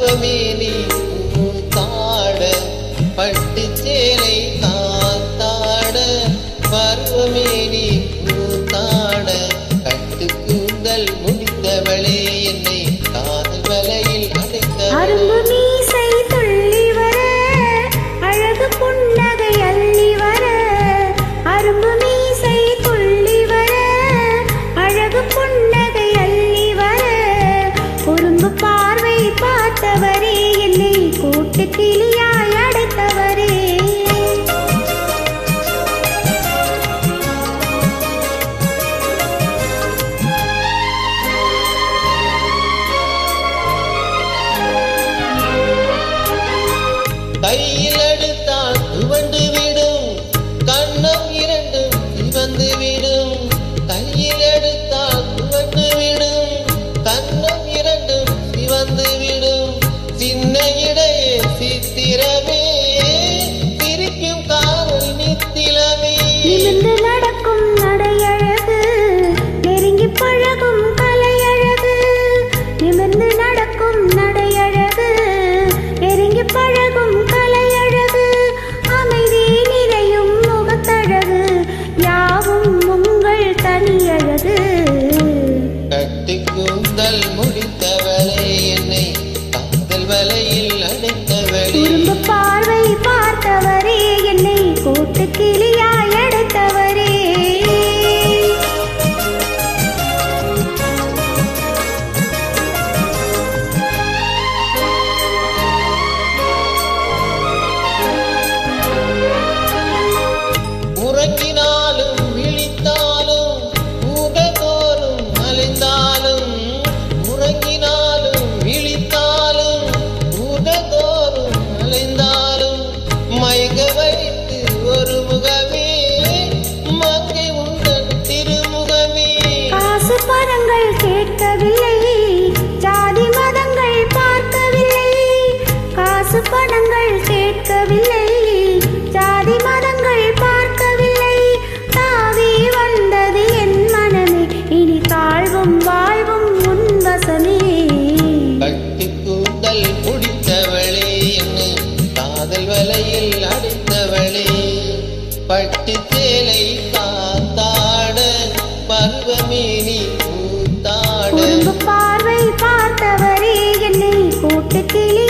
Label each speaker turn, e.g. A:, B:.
A: பருவமேனி பூத்தாட பட்டு சேலை காத்தாட பருவமேனி பூத்தாட கட்டு கூந்தல் முடித்தவளே என்னை காதல் வலையில் அடைத்தவளே
B: கிளியாய் அடைத்தவரே
A: கையில் எடுத்தால் துவண்டு விடும் கண்ணம் இரண்டும் சிவந்து விடும் கையில் எடுத்தால் துவண்டு விடும் கண்ணம் இரண்டும் சிவந்து விடும் சின்ன இடையே சித்திரமே சிரிக்கும் காதல் நித்திலமே
B: நிமிர்ந்து நடக்கும் நடையழகு நெருங்கி பழகும் கலையழகு நிமிர்ந்து நடக்கும் நடையழகு நெருங்கி பழகும் கலையழகு அமைதி நிறையும் முகத்தழகு யாவும் உங்கள் தனியழகு
A: கட்டு கூந்தல் முடித்தவளே என்னை வலையில் அடைத்தவளே
B: பார்வை பார்த்தவரே என்னை கூட்டு கிளியாய் அடைத்தவரே
A: உறங்கினாலும் விழித்தாலும் ஊடதோறும் அலைந்தாலும் உறங்கினாலும் விழித்தாலும் ஊடதோறும் அலைந்தாலும் மயங்க வைத்து ஒரு முகமே மங்கை உந்தன் திருமுகமே
B: காசு பணங்கள் கேட்கவில்லை ஜாதி மதங்கள் பார்க்கவில்லை காசு பணங்கள் கேட்கவில்லை ஜாதி மதங்கள் பார்க்கவில்லை தாவி வந்தது என் மனமே இனி தாழ்வும் வாழ்வும் உன் வசமே
A: கட்டு கூந்தல் முடித்தவளே என்னை காதல் வலையில் அடைத்தவளே பட்டு சேலை காத்தாட பருவமேனி பூத்தாட
B: பார்வை பார்த்தவரே என்னை கூட்டு கிளி